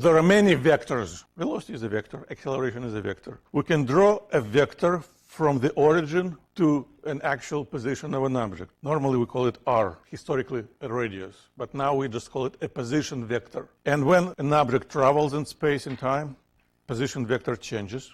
There are many vectors. Velocity is a vector, acceleration is a vector. We can draw a vector from the origin to an actual position of an object. Normally we call it r, historically a radius, but now we just call it a position vector. And when an object travels in space and time, position vector changes.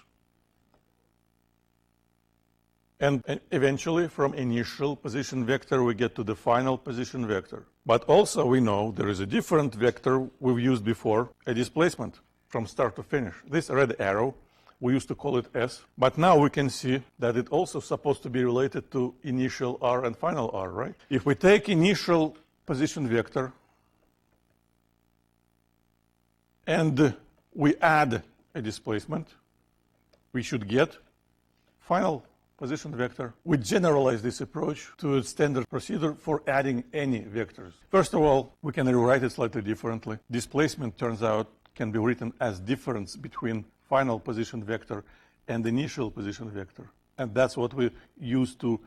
And eventually, from initial position vector, we get to the final position vector. But also we know there is a different vector we've used before, a displacement from start to finish. This red arrow, we used to call it S, but now we can see that it also supposed to be related to initial r and final r, right? If we take initial position vector and we add a displacement, we should get final position vector. We generalize this approach to a standard procedure for adding any vectors. First of all, we can rewrite it slightly differently. Displacement, turns out, can be written as difference between final position vector and initial position vector. And that's what we use to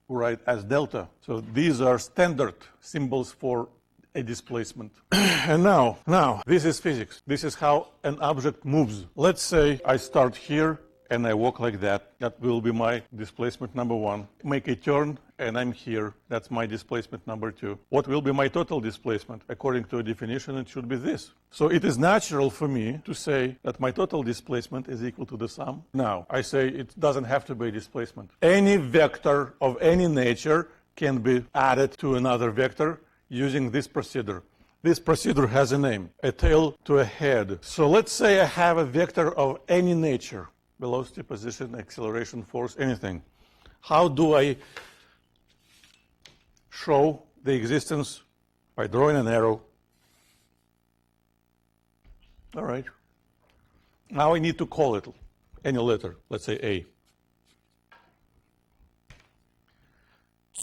write as delta. So these are standard symbols for a displacement. And now, this is physics. This is how an object moves. Let's say I start here and I walk like that. That will be my displacement number 1. Make a turn, and I'm here. That's my displacement number 2. What will be my total displacement? According to a definition, it should be this. So it is natural for me to say that my total displacement is equal to the sum. Now, I say it doesn't have to be a displacement. Any vector of any nature can be added to another vector using this procedure. This procedure has a name, a tail to a head. So let's say I have a vector of any nature. Velocity, position, acceleration, force, anything. How do I show the existence? By drawing an arrow. All right. Now I need to call it any letter, let's say A.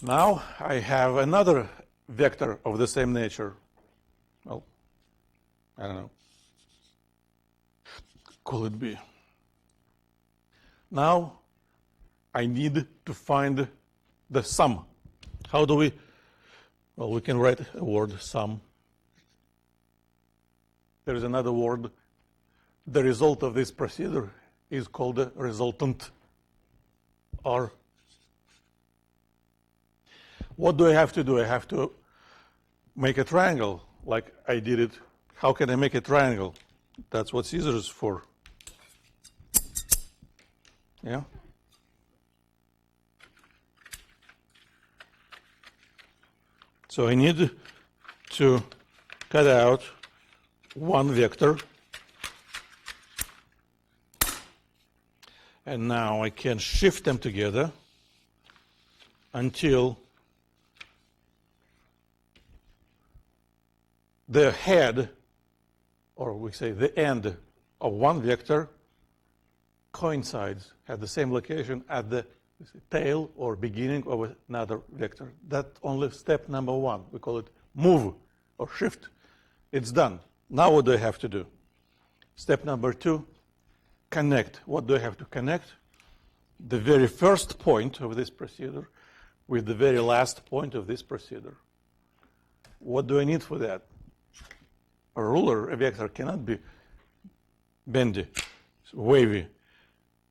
Now I have another vector of the same nature. Well, I don't know. Call it B. Now I need to find the sum. How do we? Well, we can write a word, sum. There is another word. The result of this procedure is called a resultant, R. What do I have to do? I have to make a triangle like I did it. How can I make a triangle? That's what scissors is for. Yeah. So I need to cut out one vector. And now I can shift them together until the head, or we say the end of one vector, coincides at the same location at the tail or beginning of another vector. That's only step number 1. We call it move or shift. It's done. Now what do I have to do? Step number 2, connect. What do I have to connect? The very first point of this procedure with the very last point of this procedure. What do I need for that? A ruler, a vector cannot be bendy, it's wavy.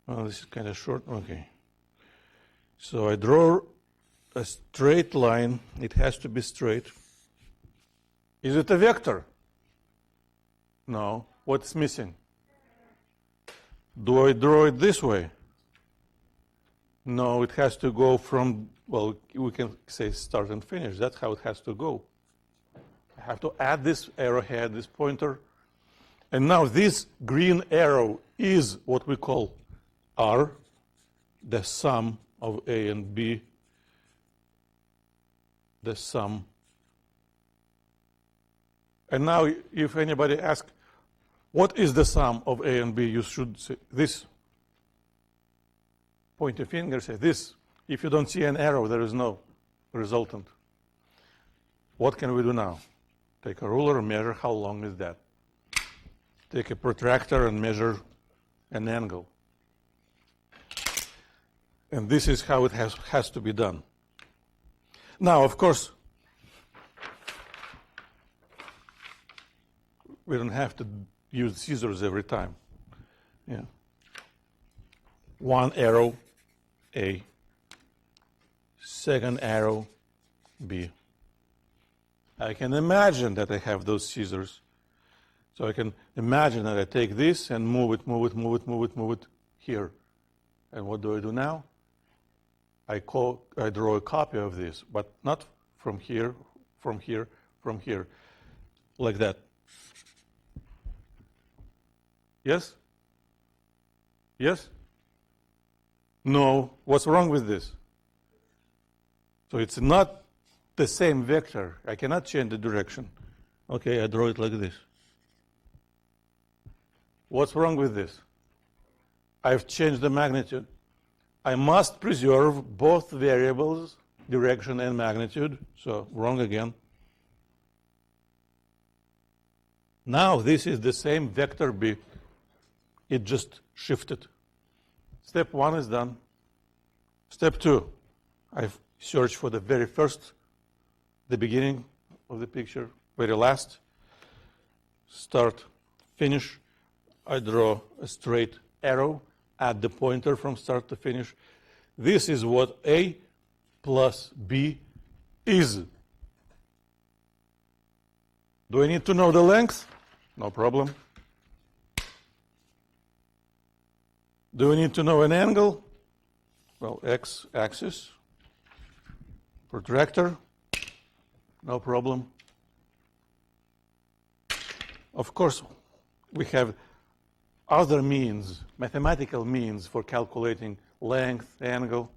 Well, this is kind of short. Okay. So I draw a straight line. It has to be straight. Is it a vector? No. What's missing? Do I draw it this way? No, it has to go from, well, we can say start and finish. That's how it has to go. I have to add this arrowhead, this pointer. And now this green arrow is what we call R, the sum of A and B, the sum. And now if anybody asks, what is the sum of A and B, you should say this. Point your finger, say this. If you don't see an arrow, there is no resultant. What can we do now? Take a ruler and measure how long is that. Take a protractor and measure an angle. And this is how it has to be done. Now, of course, we don't have to use scissors every time. Yeah. One arrow, A. Second arrow, B. I can imagine that I have those scissors. So I can imagine that I take this and move it here. And what do I do now? I draw a copy of this, but not from here, from here, from here, like that. Yes? Yes? No. What's wrong with this? So it's not the same vector. I cannot change the direction. Okay, I draw it like this. What's wrong with this? I've changed the magnitude. I must preserve both variables, direction and magnitude. So wrong again. Now this is the same vector B. It just shifted. Step 1 is done. Step 2, I've searched for the very first, the beginning of the picture, very last. Start, finish. I draw a straight arrow, add the pointer from start to finish. This is what A plus B is. Do I need to know the length? No problem. Do we need to know an angle? Well, x-axis. Protractor. No problem. Of course, we have other means, mathematical means for calculating length, angle.